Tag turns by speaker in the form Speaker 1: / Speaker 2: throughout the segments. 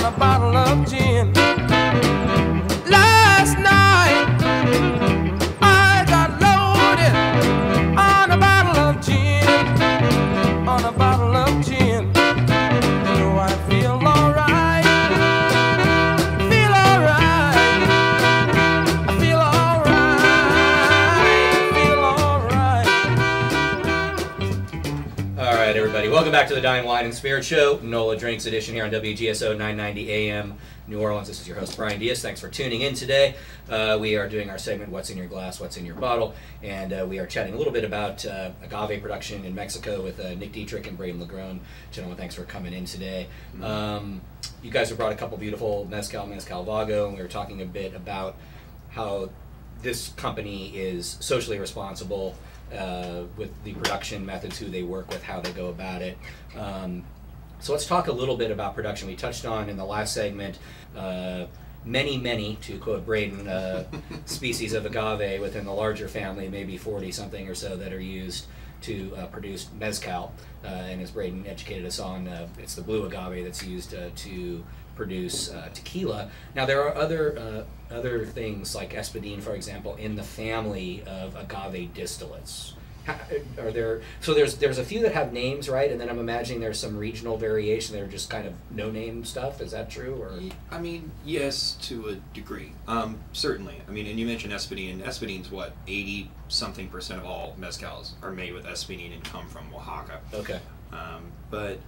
Speaker 1: on a bottle of gin. Last night I got loaded on a bottle of gin, on a bottle of gin. You know I feel alright, feel alright, I feel alright, feel alright.
Speaker 2: All right, everybody, welcome back to the Dime Wine and Spirit Show, NOLA Drinks edition here on WGSO 990 AM New Orleans. This is your host, Brian Diaz. Thanks for tuning in today. We are doing our segment, What's in Your Glass, What's in Your Bottle, and we are chatting a little bit about agave production in Mexico with Nick Dietrich and Braden Legrone. Gentlemen, thanks for coming in today. You guys have brought a couple beautiful Mezcal Vago, and we were talking a bit about how this company is socially responsible with the production methods, who they work with, how they go about it. So let's talk a little bit about production. We touched on in the last segment many, to quote Braden, species of agave within the larger family, maybe 40 something or so that are used to produce mezcal. And as Braden educated us on, it's the blue agave that's used to produce tequila. Now there are other things like espadín, for example, in the family of agave distillates. Are there? So there's a few that have names, right? And then I'm imagining there's some regional variation. They're just kind of no-name stuff. Is that true? Or
Speaker 3: I mean, yes, to a degree. Certainly. I mean, and you mentioned espadín. Espadín's what 80-something% of all mezcals are made with espadín and come from Oaxaca.
Speaker 2: Okay.
Speaker 3: But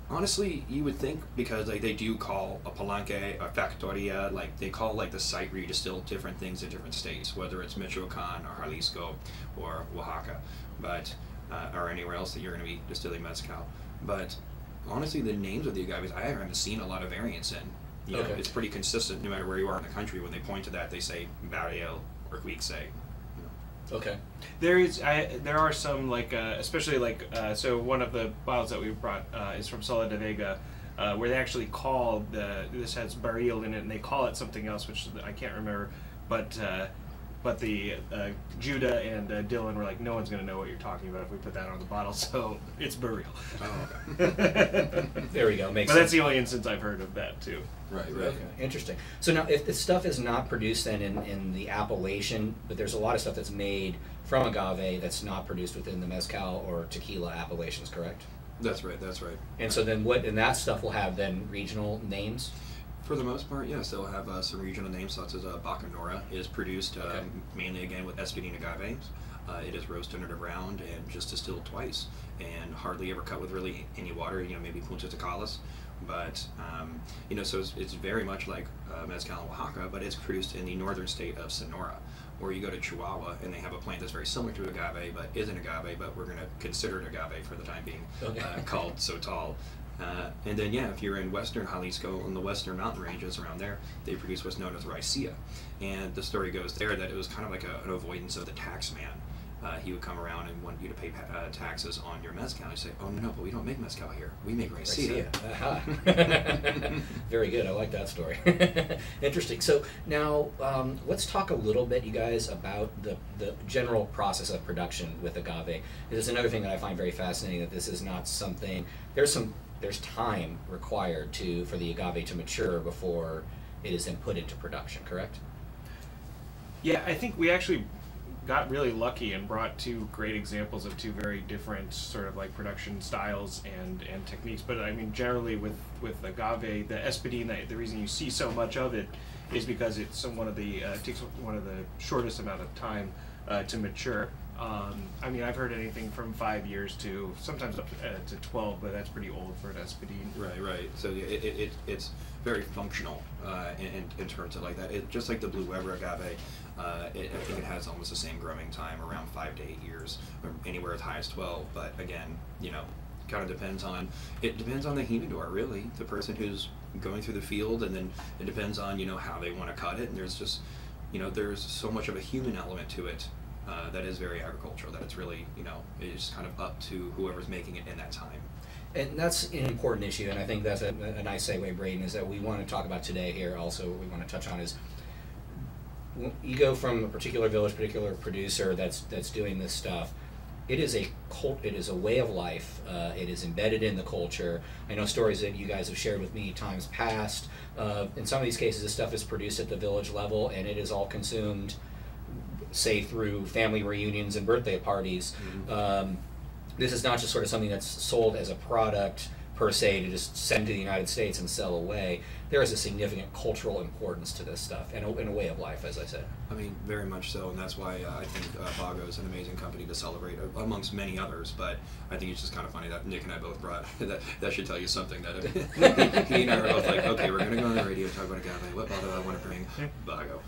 Speaker 3: honestly, you would think, because like they do call a palenque, a factoria, like they call like the site where you distill different things in different states, whether it's Michoacan or Jalisco or Oaxaca, but or anywhere else that you're going to be distilling mezcal. But honestly, the names of the agaves, I haven't seen a lot of variance in. You know, it's pretty consistent no matter where you are in the country. When they point to that, they say Barriel or Guixe.
Speaker 2: Okay.
Speaker 4: There are some, like especially like so one of the bottles that we brought is from Sola de Vega, where they actually call this has barril in it, and they call it something else, which I can't remember, but the Judah and Dylan were like, no one's gonna know what you're talking about if we put that on the bottle, so it's barril.
Speaker 3: Oh, okay.
Speaker 2: There we go. Makes
Speaker 4: but
Speaker 2: sense.
Speaker 4: that's the only instance I've heard of that too.
Speaker 3: Right.
Speaker 2: Okay, interesting. So now, if the stuff is not produced then in the appellation, but there's a lot of stuff that's made from agave that's not produced within the mezcal or tequila appellations, correct?
Speaker 3: That's right.
Speaker 2: And so then and that stuff will have then regional names?
Speaker 3: For the most part, yes, they'll have some regional names, such as Bacanora is produced mainly again with espadín agaves. It is roasted underground and just distilled twice, and hardly ever cut with really any water. You know, maybe Punta Tacalas, but you know, so it's very much like mezcal in Oaxaca, but it's produced in the northern state of Sonora. Or you go to Chihuahua and they have a plant that's very similar to agave, but isn't agave, but we're going to consider it agave for the time being, called Sotal. And then, yeah, if you're in western Jalisco, in the western mountain ranges around there, they produce what's known as raicilla. And the story goes there that it was kind of like an avoidance of the tax man. He would come around and want you to pay taxes on your mezcal. He'd say, oh, no, but we don't make mezcal here. We make raicilla.
Speaker 2: Very good. I like that story. Interesting. So now let's talk a little bit, you guys, about the general process of production with agave. This is another thing that I find very fascinating, that this is not something, there's time required for the agave to mature before it is then put into production, correct?
Speaker 4: Yeah, I think we actually got really lucky and brought two great examples of two very different sort of like production styles and techniques. But I mean, generally with agave, the espadín, the reason you see so much of it is because it's takes one of the shortest amount of time to mature. I mean, I've heard anything from 5 years to sometimes up to 12, but that's pretty old for an espadín.
Speaker 3: Right. So it's very functional in terms of like that. Just like the Blue Weber agave, I think it has almost the same growing time, around 5 to 8 years, or anywhere as high as 12. But again, you know, kind of depends on the humidor, really, the person who's going through the field, and then it depends on, you know, how they want to cut it. And there's just, you know, there's so much of a human element to it. That is very agricultural, that it's really, you know, it's kind of up to whoever's making it in that time.
Speaker 2: And that's an important issue, and I think that's a nice segue, Braden, is that we want to talk about today here. Also, what we want to touch on is, you go from a particular village, particular producer that's doing this stuff, it is a it is a way of life. It is embedded in the culture. I know stories that you guys have shared with me times past. In some of these cases, this stuff is produced at the village level, and it is all consumed, say, through family reunions and birthday parties. This is not just sort of something that's sold as a product per se to just send to the United States and sell away. There is a significant cultural importance to this stuff and a way of life, as I said.
Speaker 3: I mean, very much so, and that's why I think Bago is an amazing company to celebrate, amongst many others. But I think it's just kind of funny that Nick and I both brought that should tell you something. That he and I were both like, okay, we're gonna go on the radio and talk about Agave. What bottle do I want to bring? Bago.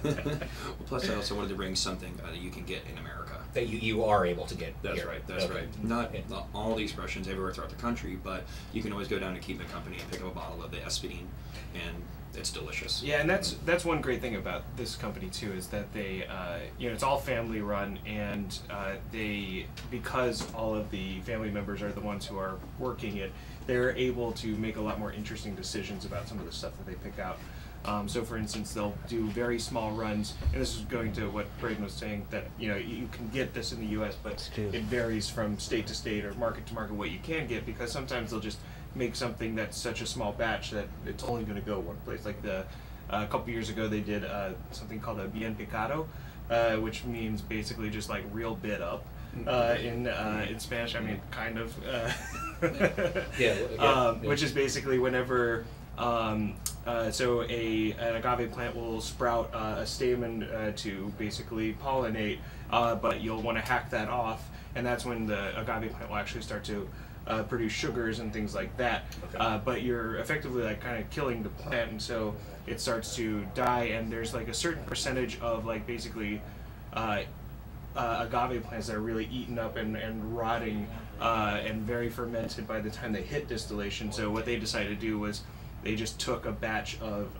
Speaker 3: Well, plus I also wanted to bring something that you can get in America.
Speaker 2: That you are able to get.
Speaker 3: That's
Speaker 2: here.
Speaker 3: right. That's right. Not all the expressions everywhere throughout the country, but you can always go down to Keep the Company and pick up a bottle of the Espadine, and it's delicious.
Speaker 4: Yeah, and that's one great thing about this company too, is that they, it's all family run, and they, because all of the family members are the ones who are working it, they're able to make a lot more interesting decisions about some of the stuff that they pick out. So for instance, they'll do very small runs, and this is going to what Braden was saying, that you can get this in the US, but it varies from state to state or market to market what you can get, because sometimes they'll just make something that's such a small batch that it's only going to go one place. Like a couple years ago they did something called a bien picado, which means basically just like real bit up in Spanish. I mean, kind of. Which is basically whenever so an agave plant will sprout a stamen to basically pollinate, but you'll want to hack that off, and that's when the agave plant will actually start to produce sugars and things like that. But you're effectively like kind of killing the plant, and so it starts to die, and there's like a certain percentage of like basically agave plants that are really eaten up and rotting and very fermented by the time they hit distillation. So what they decided to do was they just took a batch of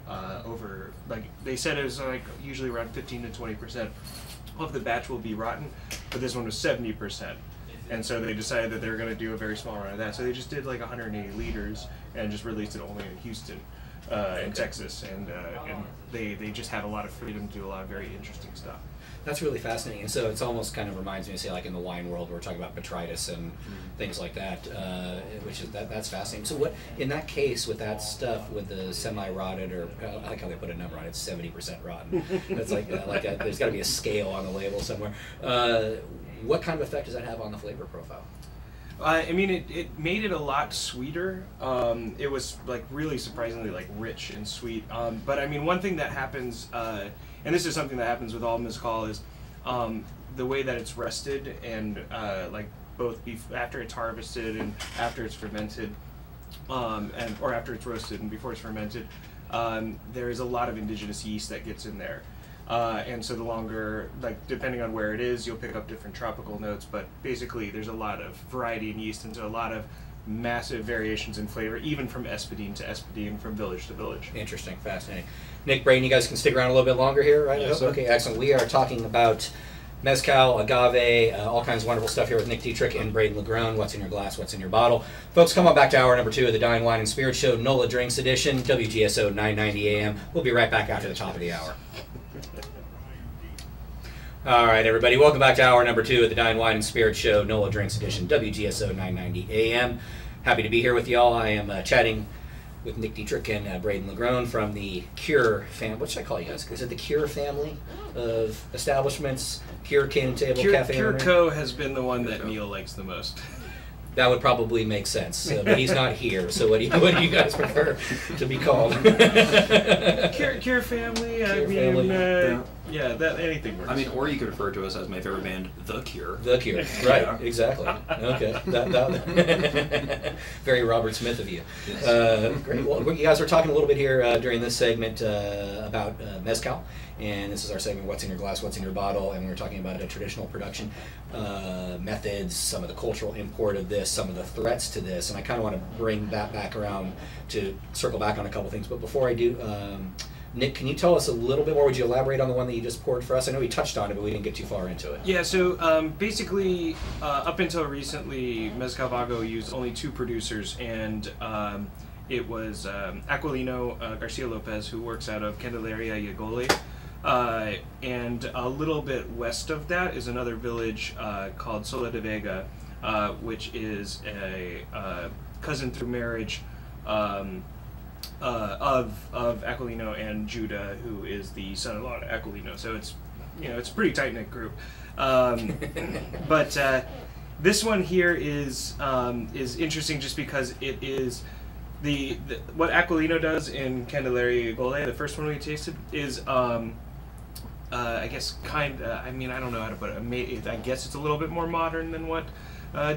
Speaker 4: over, like they said it was like usually around 15 to 20% of the batch will be rotten, but this one was 70%. And so they decided that they were going to do a very small run of that. So they just did like 180 liters and just released it only in Houston and Texas. And they just had a lot of freedom to do a lot of very interesting stuff.
Speaker 2: That's really fascinating. And so it's almost kind of reminds me of, say, like in the wine world, we're talking about botrytis and things like that, which is that's fascinating. So what, in that case, with that stuff, with the semi-rotted, or I like how they put a number on it, it's 70% rotten. That's like there's got to be a scale on the label somewhere. What kind of effect does that have on the flavor profile?
Speaker 4: I mean, it made it a lot sweeter. It was like really surprisingly like rich and sweet. But I mean, one thing that happens, and this is something that happens with all mezcal, is the way that it's rested, and like both after it's harvested and after it's fermented, or after it's roasted and before it's fermented, there is a lot of indigenous yeast that gets in there. And so the longer, like depending on where it is, you'll pick up different tropical notes, but basically there's a lot of variety in yeast, and so a lot of massive variations in flavor, even from Espadine to Espadine, from village to village.
Speaker 2: Interesting, fascinating. Nick, Braden, you guys can stick around a little bit longer here, right?
Speaker 3: Yes,
Speaker 2: Okay, excellent. We are talking about mezcal, agave, all kinds of wonderful stuff here with Nick Dietrich and Braden Legrone. What's in your glass, what's in your bottle? Folks, come on back to hour number 2 of the Dine, Wine, and Spirit Show, NOLA Drinks Edition, WGSO 990 AM. We'll be right back after the top of the hour. All right, everybody, welcome back to hour number 2 of the Dine, Wine, and Spirit Show, NOLA Drinks Edition, WGSO 990 AM. Happy to be here with y'all. I am chatting with Nick Dietrich and Braden Legrone from the Cure family. What should I call you guys? Is it the Cure family of establishments? Cure Cane and Table Cafe?
Speaker 4: Cure Co. has been the one that Neil likes the most.
Speaker 2: That would probably make sense, but he's not here. So what do you guys prefer to be called?
Speaker 4: Cure family. I mean,
Speaker 2: family.
Speaker 4: yeah, that anything works.
Speaker 3: I mean, or you could refer to us as my favorite band, The Cure.
Speaker 2: The Cure, right? Yeah. Exactly. Okay, that very Robert Smith of you.
Speaker 3: Yes.
Speaker 2: Great. Well, you guys were talking a little bit here during this segment about mezcal, and this is our segment, What's in Your Glass, What's in Your Bottle, and we were talking about traditional production methods, some of the cultural import of this, some of the threats to this, and I kind of want to bring that back around to circle back on a couple things. But before I do, Nick, can you tell us a little bit more? Would you elaborate on the one that you just poured for us? I know we touched on it, but we didn't get too far into it.
Speaker 4: Yeah, so basically, up until recently, Mezcal Vago used only 2 producers, and it was Aquilino Garcia Lopez, who works out of Candelaria Yagole, And a little bit west of that is another village called Sola de Vega, which is a cousin through marriage of Aquilino and Judah, who is the son-in-law to Aquilino. So it's it's a pretty tight-knit group. But this one here is interesting just because it is what Aquilino does in Candelaria Gole, the first one we tasted, is I guess I don't know how to put it. I guess it's a little bit more modern than what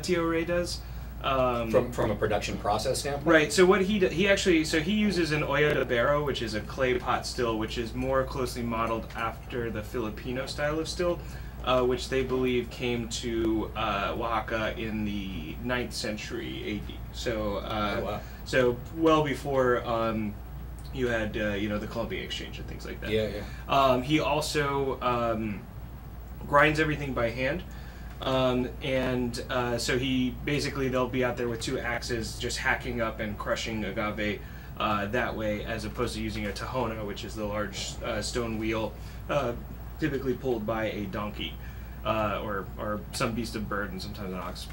Speaker 4: Tio Rey does.
Speaker 2: From a production process standpoint?
Speaker 4: Right, so what he uses an olla de barro, which is a clay pot still, which is more closely modeled after the Filipino style of still, which they believe came to Oaxaca in the 9th century AD. So,
Speaker 2: wow.
Speaker 4: So well before you had the Columbia Exchange and things like that.
Speaker 2: Yeah.
Speaker 4: He also grinds everything by hand. So they'll be out there with 2 axes just hacking up and crushing agave that way, as opposed to using a tahona, which is the large stone wheel typically pulled by a donkey or some beast of burden, sometimes an ox,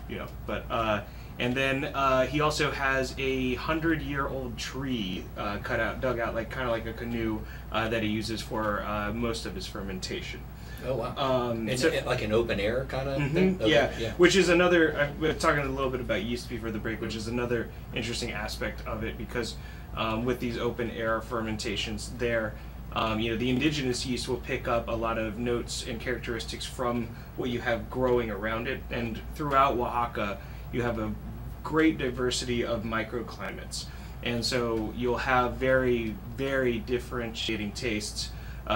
Speaker 4: and then he also has a 100-year-old tree dug out kind of like a canoe that he uses for most of his fermentation.
Speaker 2: Oh wow! It's like an open air kind of thing. Okay.
Speaker 4: Yeah, which is another. We were talking a little bit about yeast before the break, which is another interesting aspect of it, because with these open air fermentations, the indigenous yeast will pick up a lot of notes and characteristics from what you have growing around it, and throughout Oaxaca, you have a great diversity of microclimates, and so you'll have very, very differentiating tastes.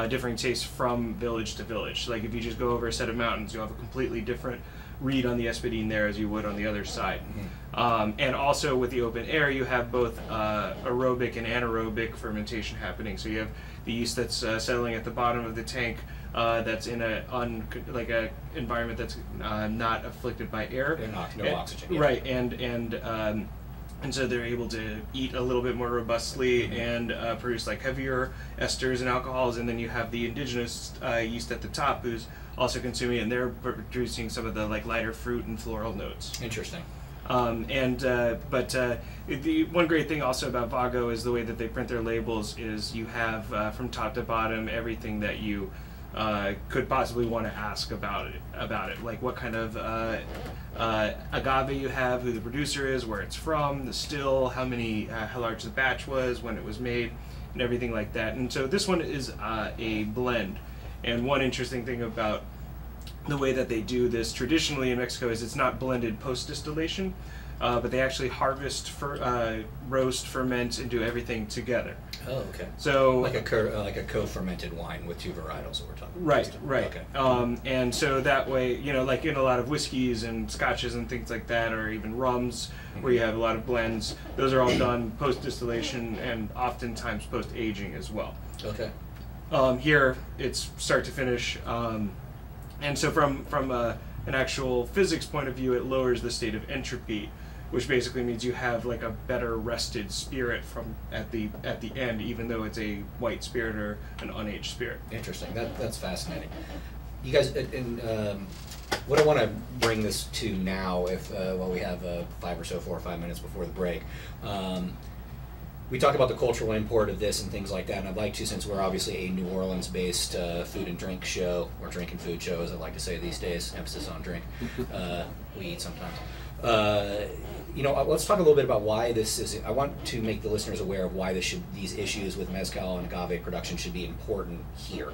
Speaker 4: Differing tastes from village to village. Like if you just go over a set of mountains, you'll have a completely different read on the Espadín there as you would on the other side. Mm-hmm. And also with the open air, you have both aerobic and anaerobic fermentation happening. So you have the yeast that's settling at the bottom of the tank that's in a environment that's not afflicted by air.
Speaker 2: No oxygen. Yeah.
Speaker 4: Right, and so they're able to eat a little bit more robustly and produce heavier esters and alcohols, and then you have the indigenous yeast at the top who's also consuming it, and they're producing some of the lighter fruit and floral notes.
Speaker 2: Interesting.
Speaker 4: But the one great thing also about Vago is the way that they print their labels is you have from top to bottom everything that you could possibly want to ask about it, like what kind of agave you have, who the producer is, where it's from, the still, how large the batch was, when it was made, and everything like that. And so this one is a blend. And one interesting thing about the way that they do this traditionally in Mexico is it's not blended post-distillation, but they actually harvest, roast, ferment, and do everything together.
Speaker 2: Oh, okay.
Speaker 4: So
Speaker 2: like a co-fermented wine with 2 varietals that we're talking about.
Speaker 4: Right.
Speaker 2: Okay.
Speaker 4: And so that way, like in a lot of whiskeys and scotches and things like that, or even rums, where you have a lot of blends, those are all done post-distillation and oftentimes post-aging as well.
Speaker 2: Okay.
Speaker 4: Here, it's start to finish, and so from an actual physics point of view, it lowers the state of entropy, which basically means you have a better rested spirit at the end, even though it's a white spirit or an unaged spirit.
Speaker 2: Interesting. That's fascinating. You guys, what I want to bring this to now, while we have 4 or 5 minutes before the break, we talk about the cultural import of this and things like that, and I'd like to, since we're obviously a New Orleans-based food and drink show, or drink and food show, as I like to say these days, emphasis on drink. We eat sometimes. Let's talk a little bit about why this is. I want to make the listeners aware of why these issues with mezcal and agave production should be important here.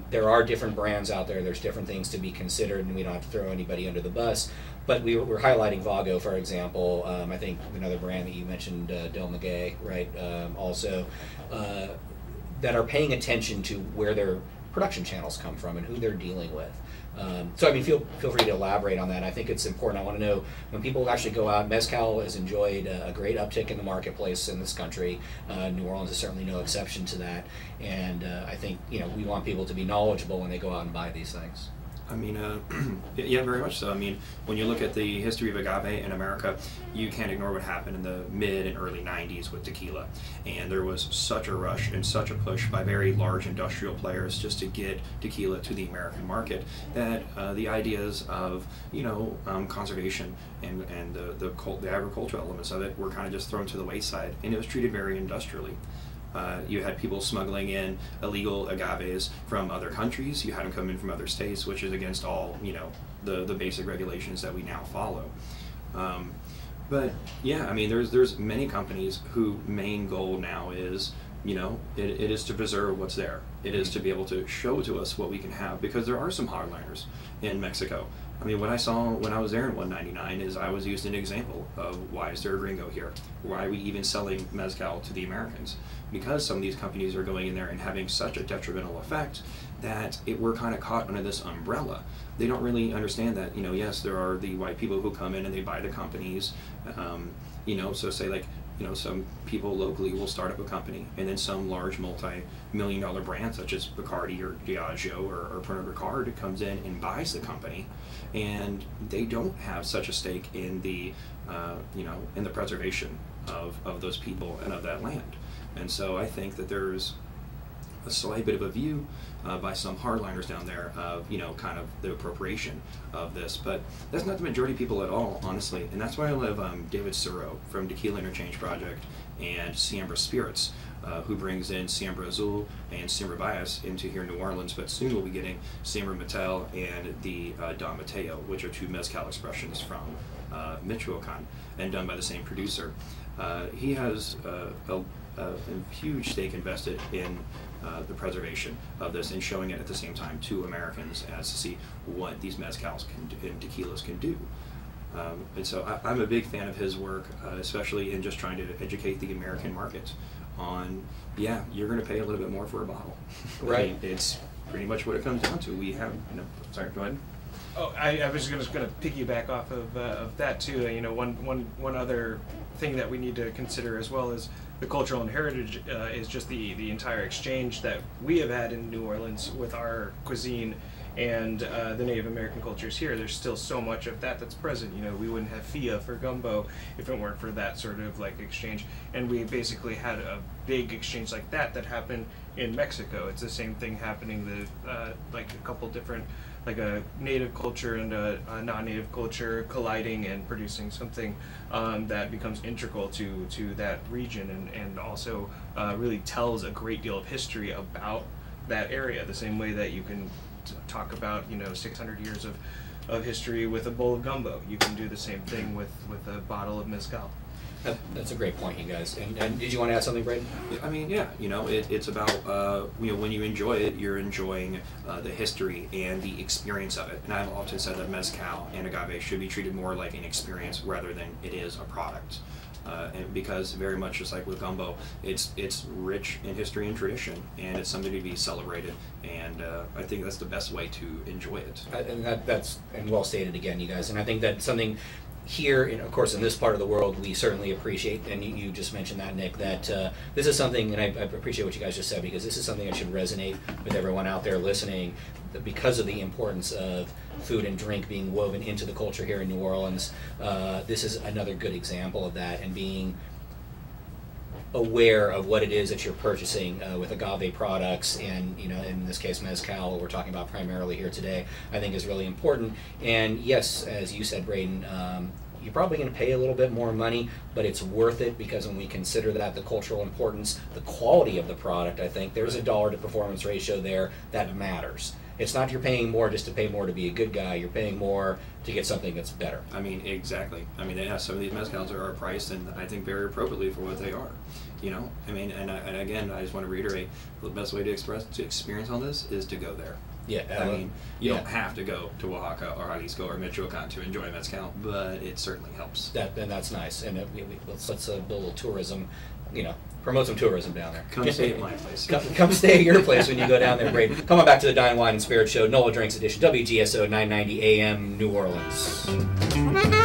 Speaker 2: There are different brands out there. There's different things to be considered, and we don't have to throw anybody under the bus. But we're highlighting Vago, for example. I think another brand that you mentioned, Del Maguey, right? Also, that are paying attention to where their production channels come from and who they're dealing with. Feel free to elaborate on that. I think it's important. I want to know, when people actually go out, mezcal has enjoyed a great uptick in the marketplace in this country. New Orleans is certainly no exception to that. And I think we want people to be knowledgeable when they go out and buy these things.
Speaker 3: I mean, yeah, very much so. I mean, when you look at the history of agave in America, you can't ignore what happened in the mid and early 90s with tequila. And there was such a rush and such a push by very large industrial players just to get tequila to the American market that the ideas of, conservation and the agricultural elements of it were kind of just thrown to the wayside, and it was treated very industrially. You had people smuggling in illegal agaves from other countries. You had them come in from other states, which is against all, the basic regulations that we now follow. But yeah, I mean, there's many companies whose main goal now is, it is to preserve what's there. It is to be able to show to us what we can have, because there are some hardliners in Mexico. I mean, what I saw when I was there in 199 is I was used an example of why is there a gringo here? Why are we even selling mezcal to the Americans? Because some of these companies are going in there and having such a detrimental effect that we're kind of caught under this umbrella. They don't really understand that, yes, there are the white people who come in and they buy the companies, so say like, some people locally will start up a company, and then some large multi-million-dollar brand such as Bacardi or Diageo or Pernod Ricard comes in and buys the company, and they don't have such a stake in the, in the preservation of those people and of that land. And so I think that there's a slight bit of a view by some hardliners down there of, kind of the appropriation of this. But that's not the majority of people at all, honestly. And that's why I love David Suro from Tequila Interchange Project and Siembra Spirits, who brings in Siembra Azul and Siembra Bias into here in New Orleans. But soon we'll be getting Siembra Mattel and the Don Mateo, which are two mezcal expressions from Michoacan and done by the same producer. He has a huge stake invested in the preservation of this and showing it at the same time to Americans as to see what these mezcals and tequilas can do. And so I'm a big fan of his work, especially in just trying to educate the American market on, yeah, you're going to pay a little bit more for a bottle.
Speaker 2: Right.
Speaker 3: I mean, it's pretty much what it comes down to. We have, sorry, go ahead.
Speaker 4: Oh, I was just going to piggyback off of that too. One other thing that we need to consider as well is the cultural and heritage is just the entire exchange that we have had in New Orleans with our cuisine and the Native American cultures here. There's still so much of that that's present. We wouldn't have fia for gumbo if it weren't for that sort of like exchange. And we basically had a big exchange like that happened in Mexico. It's the same thing happening, like a couple different, like a native culture and a non-native culture colliding and producing something that becomes integral to that region and also really tells a great deal of history about that area, the same way that you can talk about 600 years of history with a bowl of gumbo. You can do the same thing with a bottle of mezcal.
Speaker 2: That's a great point, you guys. And did you want to add something, Braden?
Speaker 3: I mean, yeah, it's about, when you enjoy it, you're enjoying the history and the experience of it. And I've often said that mezcal and agave should be treated more like an experience rather than it is a product. And because very much just like with gumbo, it's rich in history and tradition, and it's something to be celebrated. And I think that's the best way to enjoy it.
Speaker 2: And that's well stated again, you guys. And I think that's something here, of course, in this part of the world, we certainly appreciate, and you just mentioned that, Nick, that this is something, and I appreciate what you guys just said, because this is something that should resonate with everyone out there listening, because of the importance of food and drink being woven into the culture here in New Orleans. This is another good example of that, and being aware of what it is that you're purchasing with agave products, and in this case mezcal, what we're talking about primarily here today, I think is really important. And yes, as you said, Braden, you're probably going to pay a little bit more money, but it's worth it, because when we consider that, the cultural importance, the quality of the product, I think there's a dollar to performance ratio there that matters. It's not you're paying more just to pay more to be a good guy. You're paying more to get something that's better. I
Speaker 3: mean, exactly. I mean, yeah, some of these mezcals are priced, and I think very appropriately for what they are. I mean, and again, I just want to reiterate, the best way to experience all this is to go there.
Speaker 2: Yeah.
Speaker 3: I mean, you don't have to go to Oaxaca or Jalisco or Michoacan to enjoy mezcal, but it certainly helps.
Speaker 2: And that's nice. And let's build a little tourism, promote some tourism down there.
Speaker 3: Come stay at my place.
Speaker 2: Come stay at your place when you go down there, Braden. Come on back to the Dine, Wine, and Spirit Show, NOLA Drinks Edition, WGSO 990 AM, New Orleans.